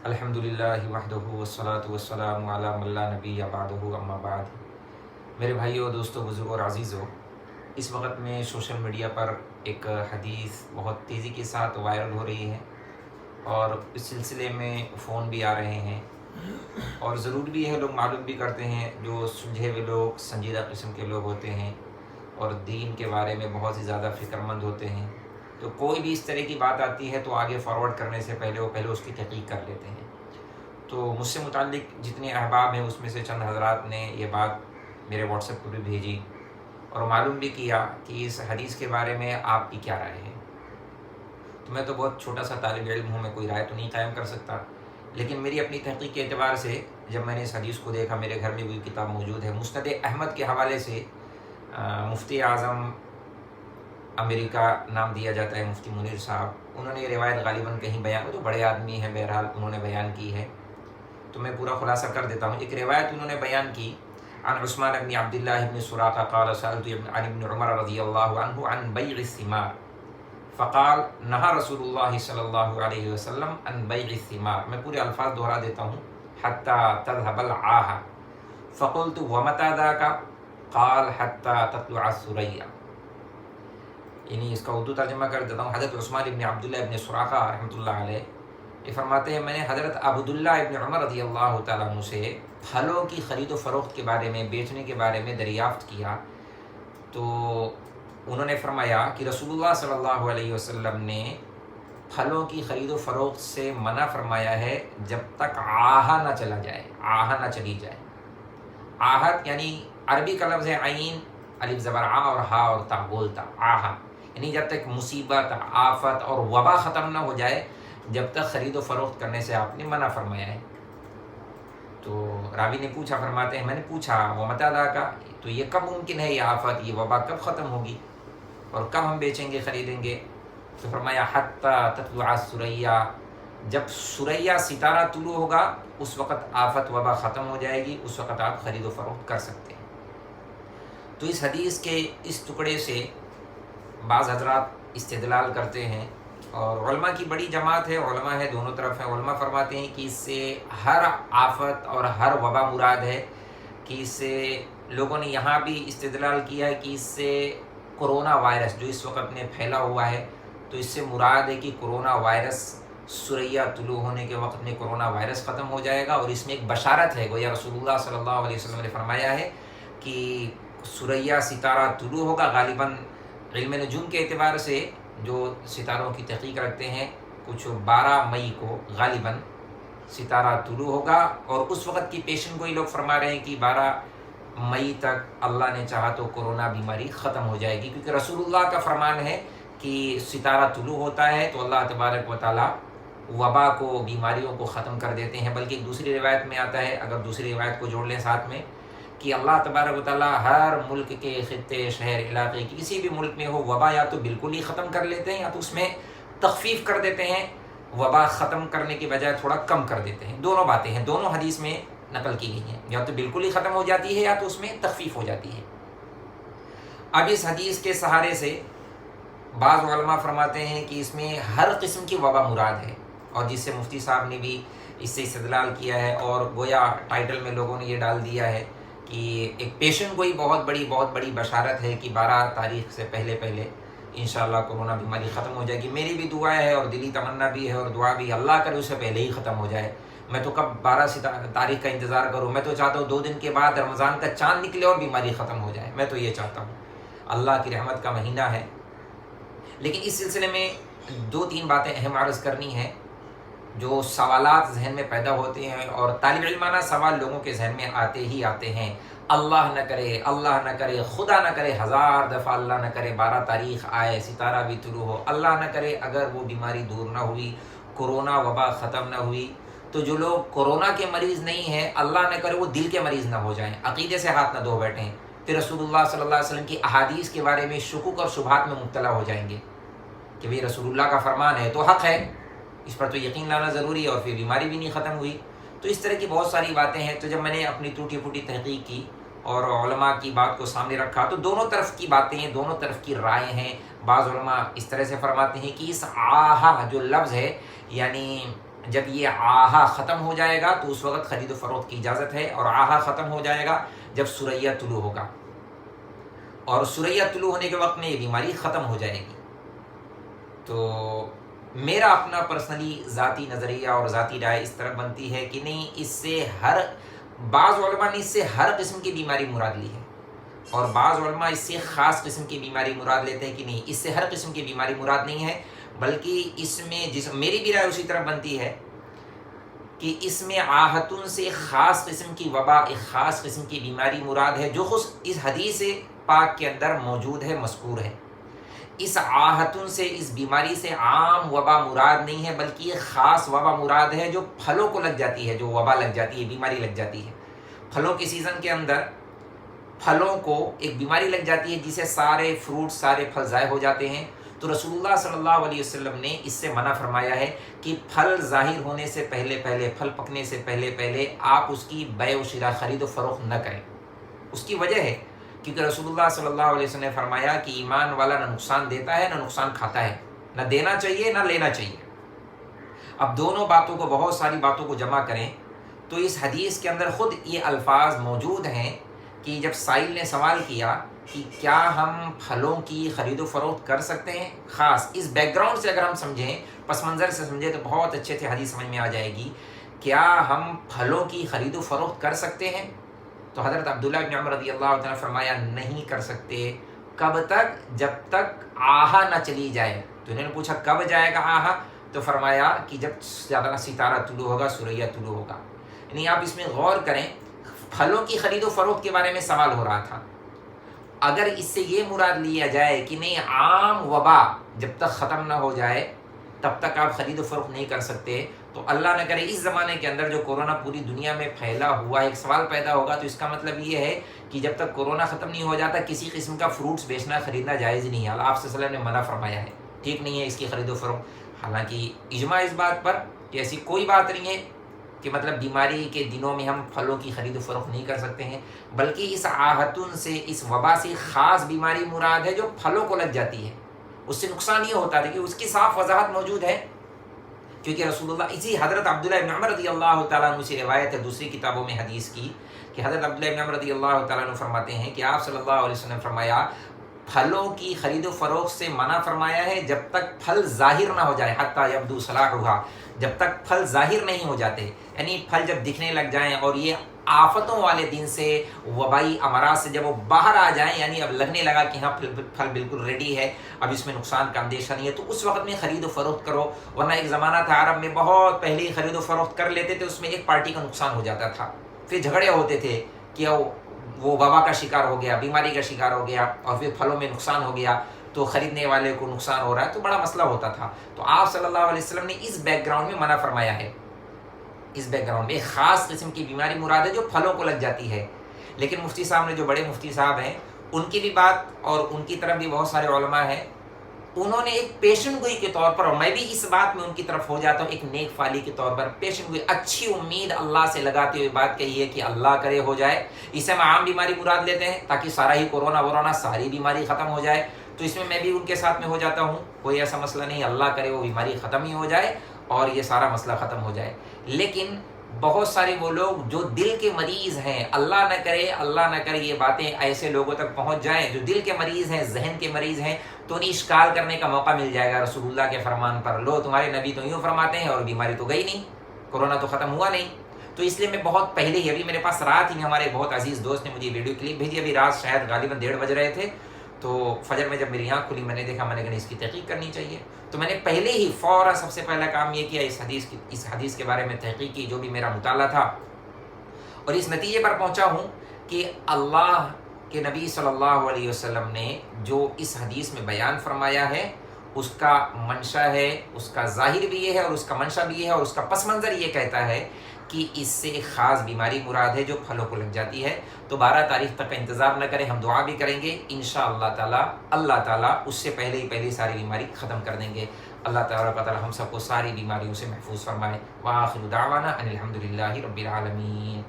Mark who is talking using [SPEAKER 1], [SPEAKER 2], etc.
[SPEAKER 1] अल्हम्दुलिल्लाहि वहदहु वस्सलातु वस्सलामु अला मन ला नबिय्य बअदहु अम्मा बाद। मेरे भाइयों, दोस्तों, बुज़ुर्गों और अज़ीज़ों, इस वक्त में सोशल मीडिया पर एक हदीस बहुत तेज़ी के साथ वायरल हो रही है और इस सिलसिले में फ़ोन भी आ रहे हैं और ज़रूर भी है, लोग मालूम भी करते हैं। जो सुलझे हुए लोग, संजीदा किस्म के लोग होते हैं और दीन के बारे में बहुत ही ज़्यादा फ़िक्रमंद होते हैं, तो कोई भी इस तरह की बात आती है तो आगे फॉरवर्ड करने से पहले वो उसकी तहक़ीक़ कर लेते हैं। तो मुझसे मुताल्लिक़ जितने अहबाब हैं उसमें से चंद हज़रात ने ये बात मेरे व्हाट्सएप पर भी भेजी और मालूम भी किया कि इस हदीस के बारे में आपकी क्या राय है। तो मैं तो बहुत छोटा सा तालिब इल्म हूँ, मैं कोई राय तो नहीं कायम कर सकता, लेकिन मेरी अपनी तहक़ीक़ के एतबार से जब मैंने इस हदीस को देखा, मेरे घर में भी किताब मौजूद है, मुस्नद अहमद के हवाले से मुफ्ती आज़म अमेरिका नाम दिया जाता है, मुफ्ती मुनीर साहब, उन्होंने ये रिवायत गालिबन कहीं बयान, तो बड़े आदमी हैं, बहरहाल उन्होंने बयान की है, तो मैं पूरा खुलासा कर देता हूँ। एक रिवायत उन्होंने बयान की, अन उस्मान इब्न अब्दुल्लाह इब्न सुराक़ा क़ाल सअल्तु इब्न उमर रज़ियल्लाहु अन्हु अन बैइ सिमार फ़क़ाल नहा रसूलुल्लाह सल्लल्लाहु अलैहि वसल्लम अन बैइ सिमार। मैं पूरे अल्फाज दोहरा देता हूँ। हत्ता तज़हबल आहा फ़क़ुल्तु व मता ज़ाका क़ाल हत्ता तत्लुअ सुरैया। यानी इसका उर्दू तर्जुमा कर देता हूँ। हज़रत उस्मान इब्न अब्दुल्लाह इब्न सुराक़ा रहमतुल्लाह अलैह ये फरमाते हैं, मैंने हज़रत अब्दुल्लाह इब्न उमर रज़ियल्लाहु तआला अन्हु से फलों की ख़रीद व फ़रोख्त के बारे में, बेचने के बारे में दरियाफ़्त किया, तो उन्होंने फरमाया कि रसूलुल्लाह सल्लल्लाहु अलैहि वसल्लम ने फलों की ख़रीद व फ़रोख्त से मना फरमाया है जब तक आहा ना चला जाए, आहा ना चली जाए। आहत यानी अरबी का लफ्ज़ है आइन, अलिफ ज़बर आ और हा और ता, बोलता आहा, यानी जब तक मुसीबत, आफत और वबा ख़त्म ना हो जाए, जब तक ख़रीद व फ़रोख्त करने से आपने मना फरमाया है। तो रावी ने पूछा, फरमाते हैं, मैंने पूछा वो मतादा का, तो ये कब मुमकिन है, ये आफत, ये वबा कब ख़त्म होगी और कब हम बेचेंगे, ख़रीदेंगे? तो फरमाया हत्ता तत्लुअ सुरैया, जब सुरैया सितारा तुलू होगा उस वक़्त आफत वबा ख़त्म हो जाएगी, उस वक़्त आप ख़रीद व फ़रोख्त कर सकते हैं। तो इस हदीस के इस टुकड़े से बाज़ हज़रात इस्तिदलाल करते हैं और उलमा की बड़ी जमात है, उलमा है, दोनों तरफ है। उलमा फरमाते हैं कि इससे हर आफत और हर वबा मुराद है, कि इससे लोगों ने यहाँ भी इस्तिदलाल किया है कि इससे कोरोना वायरस जो इस वक्त में फैला हुआ है, तो इससे मुराद है कि कोरोना वायरस सुरैया तुलू होने के वक्त में कोरोना वायरस ख़त्म हो जाएगा। और इसमें एक बशारत है, गोया रसूलुल्लाह सल्लल्लाहु अलैहि वसल्लम ने फरमाया है कि सुरैया सितारा तुलू होगा। गालिबन इल्म नजूम के एतबार से जो सितारों की तहक़ीक़ रखते हैं, कुछ 12 मई को गालिबन सितारा तुलू होगा और उस वक़्त की पेशन गोई लोग फरमा रहे हैं कि 12 मई तक अल्लाह ने चाहा तो कोरोना बीमारी ख़त्म हो जाएगी, क्योंकि रसूलुल्लाह का फरमान है कि सितारा तुलू होता है तो अल्लाह तबारक व तआला वबा को, बीमारियों को ख़त्म कर देते हैं। बल्कि एक दूसरी रिवायत में आता है, अगर दूसरी रिवायत को जोड़ लें साथ में, कि अल्लाह तबारक व तआला हर मुल्क के ख़ित्ते, शहर, इलाके, किसी भी मुल्क में हो, वबा या तो बिल्कुल ही ख़त्म कर लेते हैं या तो उसमें तख़फ़ीफ़ कर देते हैं, वबा ख़त्म करने की बजाय थोड़ा कम कर देते हैं। दोनों बातें हैं, दोनों हदीस में नकल की गई हैं, या तो बिल्कुल ही ख़त्म हो जाती है या तो उसमें तख़फ़ीफ़ हो जाती है। अब इस हदीस के सहारे से बाज़ उलमा फरमाते हैं कि इसमें हर किस्म की वबा मुराद है, और जिससे मुफ्ती साहब ने भी इससे इस्तिदलाल किया है और गोया टाइटल में लोगों ने ये डाल दिया है कि एक पेशन गोई बहुत बड़ी बशारत है कि 12 तारीख़ से पहले इंशाअल्लाह कोरोना बीमारी ख़त्म हो जाएगी। मेरी भी दुआ है और दिली तमन्ना भी है और दुआ भी, अल्लाह करे उससे पहले ही ख़त्म हो जाए। मैं तो कब 12 तारीख़ का इंतज़ार करूँ, मैं तो चाहता हूँ 2 दिन के बाद रमज़ान का चाँद निकले और बीमारी ख़त्म हो जाए। मैं तो ये चाहता हूँ, अल्लाह की रहमत का महीना है। लेकिन इस सिलसिले में 2-3 बातें अहम अर्ज़ करनी है जो सवालात जहन में पैदा होते हैं और तालिब इल्माना सवाल लोगों के जहन में आते ही आते हैं। अल्लाह न करे, अल्लाह न करे, खुदा न करे, 1000 दफ़ा अल्लाह न करे 12 तारीख़ आए, सितारा भी तुलू हो, अल्लाह न करे अगर वो बीमारी दूर ना हुई, कोरोना वबा ख़त्म ना हुई, तो जो लोग कोरोना के मरीज़ नहीं हैं, अल्लाह न करे वो दिल के मरीज़ ना हो जाएं, अक़ीदे से हाथ न धो बैठें, फिर रसूलुल्लाह सल्लल्लाहु अलैहि वसल्लम की अहादीस के बारे में शुकुक और शुबहात में मुब्तला हो जाएंगे कि भाई रसूलुल्लाह का फरमान है तो हक़ है, इस पर तो यकीन लाना ज़रूरी है, और फिर बीमारी भी नहीं ख़त्म हुई। तो इस तरह की बहुत सारी बातें हैं। तो जब मैंने अपनी टूटी फूटी तहक़ीक़ की और उलमा की बात को सामने रखा, तो दोनों तरफ की बातें हैं, दोनों तरफ की राय हैं। बाज़ उलमा इस तरह से फरमाते हैं कि इस आहा जो लफ्ज़ है, यानी جب یہ آہا ختم ہو جائے گا تو اس وقت خرید و فروخت کی اجازت ہے، اور آہا ختم ہو جائے گا جب سریا طلوع ہوگا، اور سریا طلوع ہونے کے وقت میں یہ بیماری ختم ہو جائے گی۔ تو میرا اپنا پرسنلی ذاتی نظریہ اور ذاتی رائے اس طرح بنتی ہے کہ نہیں، اس سے بعض علماء نے اس سے ہر قسم کی بیماری مراد لی ہے، اور بعض علماء اس سے خاص قسم کی بیماری مراد لیتے ہیں کہ نہیں، اس سے ہر قسم کی بیماری مراد نہیں ہے، بلکہ اس میں میری بھی رائے اسی طرح بنتی ہے کہ اس میں آہتن سے خاص قسم کی وبا، ایک خاص قسم کی بیماری مراد ہے، جو خود اس حدیث پاک کے اندر موجود ہے، مذکور ہے۔ اس آہتن سے، اس بیماری سے عام وبا مراد نہیں ہے، بلکہ یہ خاص وبا مراد ہے جو پھلوں کو لگ جاتی ہے، جو وبا لگ جاتی ہے، بیماری لگ جاتی ہے۔ پھلوں کے سیزن کے اندر پھلوں کو ایک بیماری لگ جاتی ہے، جس سے سارے فروٹ، سارے پھل ضائع ہو جاتے ہیں۔ تو رسول اللہ صلی اللہ علیہ وسلم نے اس سے منع فرمایا ہے کہ پھل ظاہر ہونے سے پہلے، پھل پکنے سے پہلے آپ اس کی بیع و شراء، خرید و فروخت نہ کریں۔ اس کی وجہ ہے کیونکہ رسول اللہ صلی اللہ علیہ وسلم نے فرمایا کہ ایمان والا نہ نقصان دیتا ہے نہ نقصان کھاتا ہے، نہ دینا چاہیے نہ لینا چاہیے۔ اب دونوں باتوں کو، بہت ساری باتوں کو جمع کریں تو اس حدیث کے اندر خود یہ الفاظ موجود ہیں کہ جب سائل نے سوال کیا کہ کیا ہم پھلوں کی خرید و فروخت کر سکتے ہیں، خاص اس بیک گراؤنڈ سے اگر ہم سمجھیں، پس منظر سے سمجھیں تو بہت اچھے سے حدیث سمجھ میں آ جائے گی، کیا ہم پھلوں کی خرید و فروخت کر سکتے ہیں؟ تو حضرت عبداللہ بن عمر رضی اللہ تعالیٰ نے فرمایا نہیں کر سکتے۔ کب تک؟ جب تک آہا نہ چلی جائے۔ تو انہوں نے پوچھا کب جائے گا آہا؟ تو فرمایا کہ جب زیادہ ستارہ طلوع ہوگا، سریا طلوع ہوگا۔ یعنی آپ اس میں غور کریں، پھلوں کی خرید و فروخت کے بارے میں سوال ہو رہا تھا۔ اگر اس سے یہ مراد لیا جائے کہ نہیں، عام وبا جب تک ختم نہ ہو جائے تب تک آپ خرید و فروخت نہیں کر سکتے، تو اللہ نہ کرے اس زمانے کے اندر جو کورونا پوری دنیا میں پھیلا ہوا ہے، ایک سوال پیدا ہوگا، تو اس کا مطلب یہ ہے کہ جب تک کورونا ختم نہیں ہو جاتا کسی قسم کا فروٹس بیچنا، خریدنا جائز نہیں ہے۔ آپ صلی اللہ علیہ وسلم نے منع فرمایا ہے، ٹھیک نہیں ہے اس کی خرید و فروخت۔ حالانکہ اجماع اس بات پر کہ ایسی کوئی بات نہیں ہے کہ مطلب بیماری کے دنوں میں ہم پھلوں کی خرید و فروخت نہیں کر سکتے ہیں، بلکہ اس آہتن سے، اس وبا سے خاص بیماری مراد ہے جو پھلوں کو لگ جاتی ہے۔ اس سے نقصان یہ ہوتا ہے کہ اس کی صاف وضاحت موجود ہے، کیونکہ رسول اللہ، اسی حضرت عبداللہ بن عمر رضی اللہ تعالیٰ عنہ سے روایت ہے دوسری کتابوں میں حدیث کی، کہ حضرت عبداللہ بن عمر رضی اللہ تعالیٰ عنہ فرماتے ہیں کہ آپ صلی اللہ علیہ وسلم نے فرمایا پھلوں کی خرید و فروخت سے منع فرمایا ہے جب تک پھل ظاہر نہ ہو جائے، حتی یبدو صلاحھا، جب تک پھل ظاہر نہیں ہو جاتے، یعنی پھل جب دکھنے لگ جائیں اور یہ آفتوں والے دن سے، وبائی امراض سے جب وہ باہر آ جائیں، یعنی اب لگنے لگا کہ ہاں پھل بالکل ریڈی ہے، اب اس میں نقصان کا اندیشہ نہیں ہے، تو اس وقت میں خرید و فروخت کرو۔ ورنہ ایک زمانہ تھا عرب میں بہت پہلے ہی خرید و فروخت کر لیتے تھے، اس میں ایک پارٹی کا نقصان ہو جاتا تھا، پھر جھگڑے ہوتے تھے کہ وہ وبا کا شکار ہو گیا، بیماری کا شکار ہو گیا، اور پھر پھلوں میں نقصان ہو گیا تو خریدنے والے کو نقصان ہو رہا ہے، تو بڑا مسئلہ ہوتا تھا۔ تو آپ صلی اللہ علیہ وسلم نے اس بیک گراؤنڈ میں منع فرمایا ہے۔ اس بیک گراؤنڈ میں ایک خاص قسم کی بیماری مراد ہے جو پھلوں کو لگ جاتی ہے۔ لیکن مفتی صاحب نے، جو بڑے مفتی صاحب ہیں، ان کی بھی بات، اور ان کی طرف بھی بہت سارے علماء ہیں، انہوں نے ایک پیشن گوئی کے طور پر، اور میں بھی اس بات میں ان کی طرف ہو جاتا ہوں، ایک نیک فالی کے طور پر پیشن گوئی، اچھی امید اللہ سے لگاتے ہوئے بات کہی ہے کہ اللہ کرے ہو جائے۔ اسے ہم عام بیماری مراد لیتے ہیں تاکہ سارا ہی کورونا ساری بیماری ختم ہو جائے، تو اس میں بھی ان کے ساتھ میں ہو جاتا ہوں، کوئی ایسا مسئلہ نہیں، اللہ کرے وہ بیماری ختم ہی ہو جائے اور یہ سارا مسئلہ ختم ہو جائے۔ لیکن بہت سارے وہ لوگ جو دل کے مریض ہیں، اللہ نہ کرے یہ باتیں ایسے لوگوں تک پہنچ جائیں جو دل کے مریض ہیں، ذہن کے مریض ہیں، تو انہیں اشکال کرنے کا موقع مل جائے گا رسول اللہ کے فرمان پر، لو تمہارے نبی تو یوں فرماتے ہیں اور بیماری تو گئی نہیں، کورونا تو ختم ہوا نہیں۔ تو اس لیے میں بہت پہلے ہی، ابھی میرے پاس رات ہی میں ہمارے بہت عزیز دوست نے مجھے ویڈیو کلپ بھیجی، ابھی رات شاید غالباً 1:30 بج رہے تھے، تو فجر میں جب میری آنکھ کھلی میں نے دیکھا، میں نے کہا اس کی تحقیق کرنی چاہیے، تو میں نے پہلے ہی فوراً سب سے پہلا کام یہ کیا، اس حدیث کے بارے میں تحقیق کی، جو بھی میرا مطالعہ تھا، اور اس نتیجے پر پہنچا ہوں کہ اللہ کے نبی صلی اللہ علیہ وسلم نے جو اس حدیث میں بیان فرمایا ہے، اس کا منشا ہے، اس کا ظاہر بھی یہ ہے اور اس کا منشا بھی یہ ہے، اور اس کا پس منظر یہ کہتا ہے کہ اس سے ایک خاص بیماری مراد ہے جو پھلوں کو لگ جاتی ہے۔ تو 12 تاریخ تک کا انتظار نہ کریں، ہم دعا بھی کریں گے، انشاءاللہ تعالی اللہ تعالیٰ اس سے پہلے ساری بیماری ختم کر دیں گے۔ اللہ تعالیٰ ہم سب کو ساری بیماریوں سے محفوظ فرمائے۔ وآخر دعوانا ان الحمدللہ رب العالمین۔